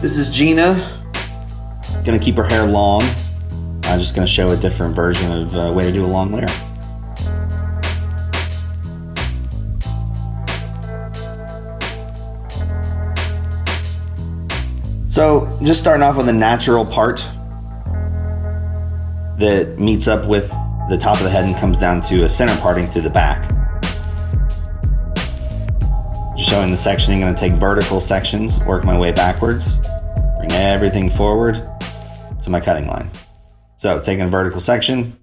This is Gina. Gonna keep her hair long. I'm just gonna show a different version of a way to do a long layer. So just starting off with the natural part that meets up with the top of the head and comes down to a center parting through the back. Just showing the sectioning, gonna take vertical sections, work my way backwards, bring everything forward to my cutting line. So taking a vertical section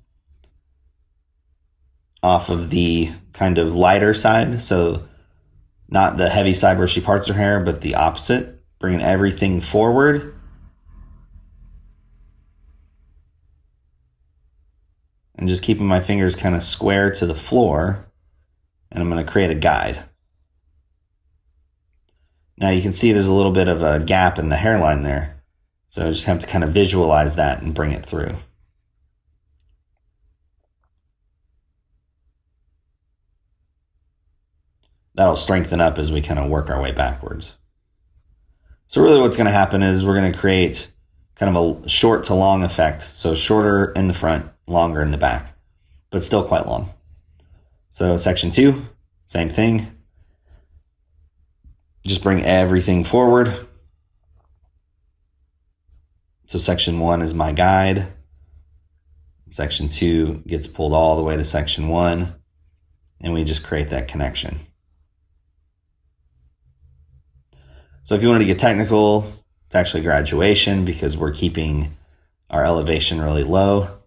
off of the kind of lighter side, so not the heavy side where she parts her hair, but the opposite. Bringing everything forward. And just keeping my fingers kind of square to the floor. And I'm going to create a guide. Now you can see there's a little bit of a gap in the hairline there. So I just have to kind of visualize that and bring it through. That'll strengthen up as we kind of work our way backwards. So really what's going to happen is we're going to create kind of a short to long effect. So shorter in the front, longer in the back, but still quite long. So section 2, same thing. Just bring everything forward. So section 1 is my guide. Section 2 gets pulled all the way to section 1, and we just create that connection. So if you wanted to get technical, it's actually graduation because we're keeping our elevation really low.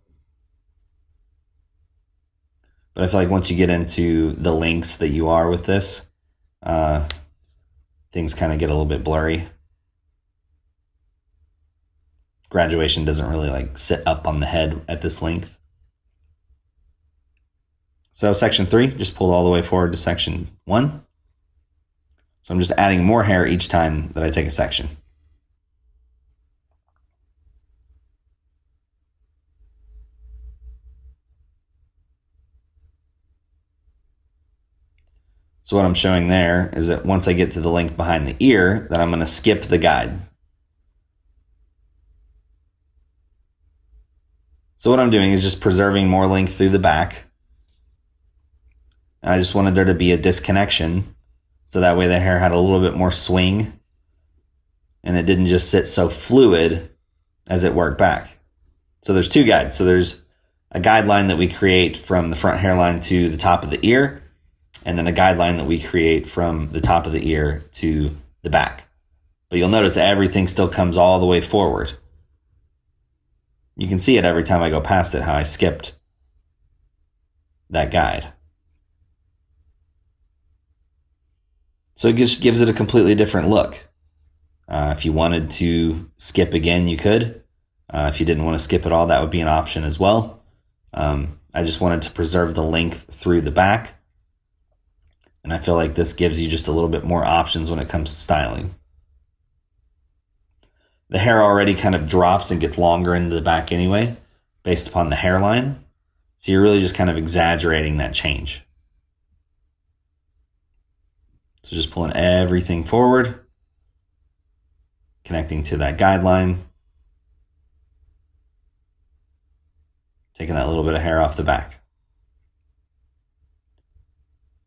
But I feel like once you get into the lengths that you are with this, things kind of get a little bit blurry. Graduation doesn't really like sit up on the head at this length. So section 3, just pulled all the way forward to section 1. So I'm just adding more hair each time that I take a section. So what I'm showing there is that once I get to the length behind the ear, then I'm going to skip the guide. So what I'm doing is just preserving more length through the back. And I just wanted there to be a disconnection. So that way the hair had a little bit more swing and it didn't just sit so fluid as it worked back. So there's 2 guides. So there's a guideline that we create from the front hairline to the top of the ear, and then a guideline that we create from the top of the ear to the back. But you'll notice everything still comes all the way forward. You can see it every time I go past it, how I skipped that guide. So it just gives it a completely different look. If you wanted to skip again, you could. If you didn't want to skip at all, that would be an option as well. I just wanted to preserve the length through the back. And I feel like this gives you just a little bit more options when it comes to styling. The hair already kind of drops and gets longer into the back anyway, based upon the hairline. So you're really just kind of exaggerating that change. So just pulling everything forward, connecting to that guideline, taking that little bit of hair off the back.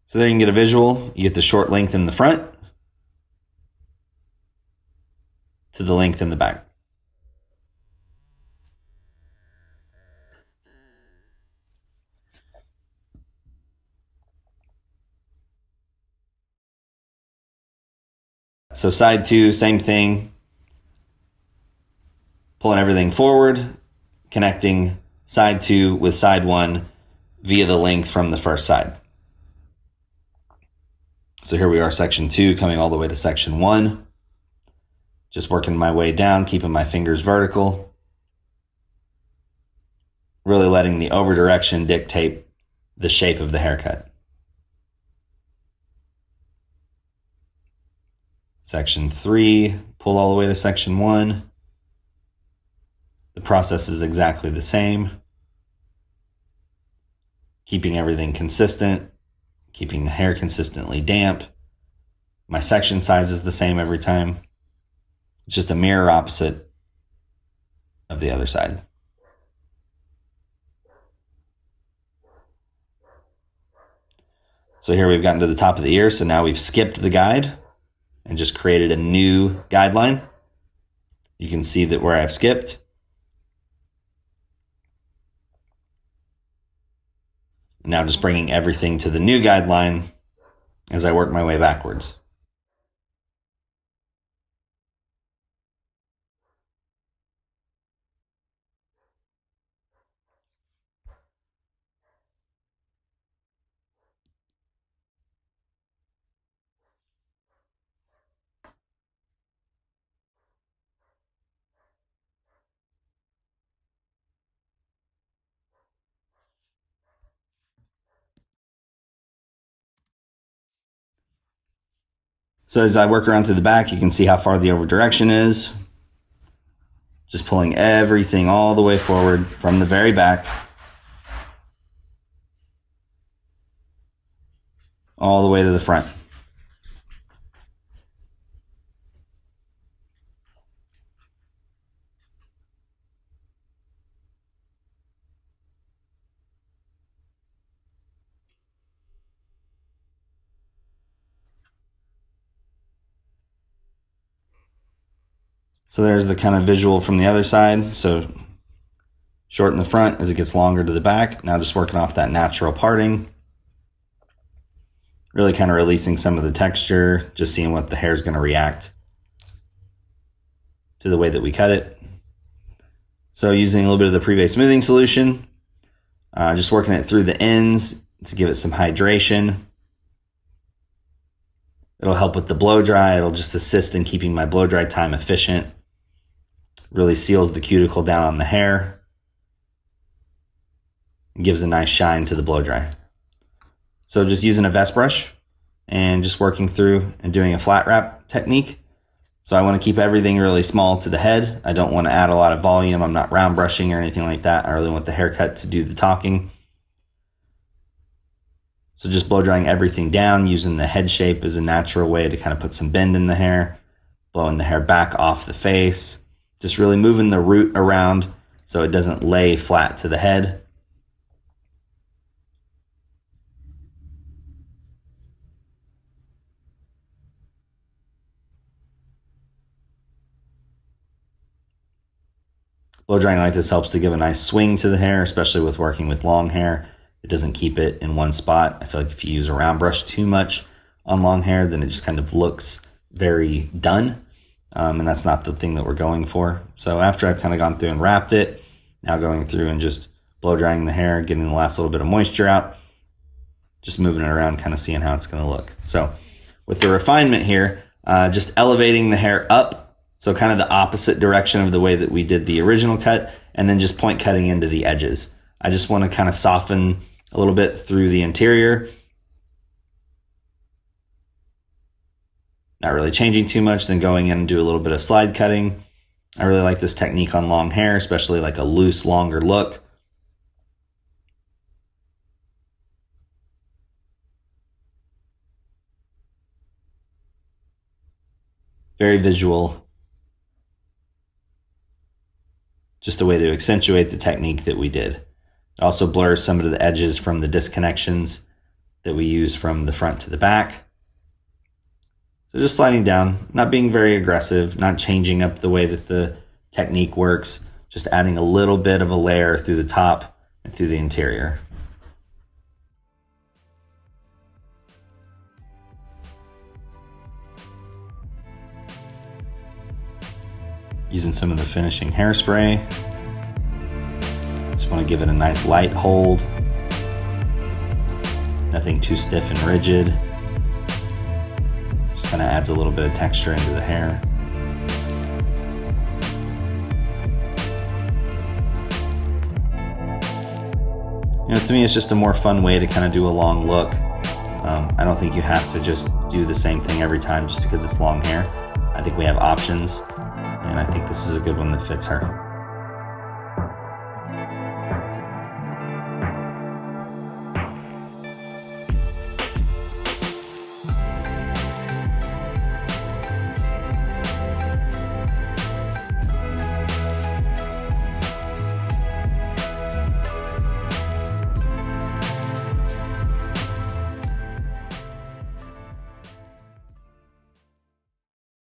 So there you can get a visual. You get the short length in the front to the length in the back. So side 2, same thing. Pulling everything forward, connecting side 2 with side 1 via the length from the first side. So here we are, section 2, coming all the way to section 1. Just working my way down, keeping my fingers vertical. Really letting the over direction dictate the shape of the haircut. Section 3, pull all the way to section 1. The process is exactly the same. Keeping everything consistent, keeping the hair consistently damp. My section size is the same every time. It's just a mirror opposite of the other side. So here we've gotten to the top of the ear, so now we've skipped the guide and just created a new guideline. You can see that where I've skipped. Now just bringing everything to the new guideline as I work my way backwards. So as I work around to the back, you can see how far the over direction is. Just pulling everything all the way forward from the very back, all the way to the front. So there's the kind of visual from the other side. So shorten the front as it gets longer to the back. Now just working off that natural parting. Really kind of releasing some of the texture, just seeing what the hair is going to react to the way that we cut it. So using a little bit of the Privé smoothing solution, just working it through the ends to give it some hydration. It'll help with the blow dry. It'll just assist in keeping my blow dry time efficient. Really seals the cuticle down on the hair. And gives a nice shine to the blow dry. So just using a vest brush and just working through and doing a flat wrap technique. So I want to keep everything really small to the head. I don't want to add a lot of volume. I'm not round brushing or anything like that. I really want the haircut to do the talking. So just blow drying everything down, using the head shape as a natural way to kind of put some bend in the hair, blowing the hair back off the face, just really moving the root around so it doesn't lay flat to the head. Blow drying like this helps to give a nice swing to the hair, especially with working with long hair. It doesn't keep it in one spot. I feel like if you use a round brush too much on long hair, then it just kind of looks very done. And that's not the thing that we're going for. So after I've kind of gone through and wrapped it, now going through and just blow drying the hair, getting the last little bit of moisture out, just moving it around, kind of seeing how it's going to look. So with the refinement here, just elevating the hair up, so kind of the opposite direction of the way that we did the original cut, and then just point cutting into the edges. I just want to kind of soften a little bit through the interior. Not really changing too much, then going in and do a little bit of slide cutting. I really like this technique on long hair, especially like a loose, longer look. Very visual. Just a way to accentuate the technique that we did. It also blurs some of the edges from the disconnections that we use from the front to the back. So just sliding down, not being very aggressive, not changing up the way that the technique works, just adding a little bit of a layer through the top and through the interior. Using some of the finishing hairspray. Just want to give it a nice light hold. Nothing too stiff and rigid. Just kind of adds a little bit of texture into the hair. You know, to me, it's just a more fun way to kind of do a long look. I don't think you have to just do the same thing every time just because it's long hair. I think we have options, and I think this is a good one that fits her.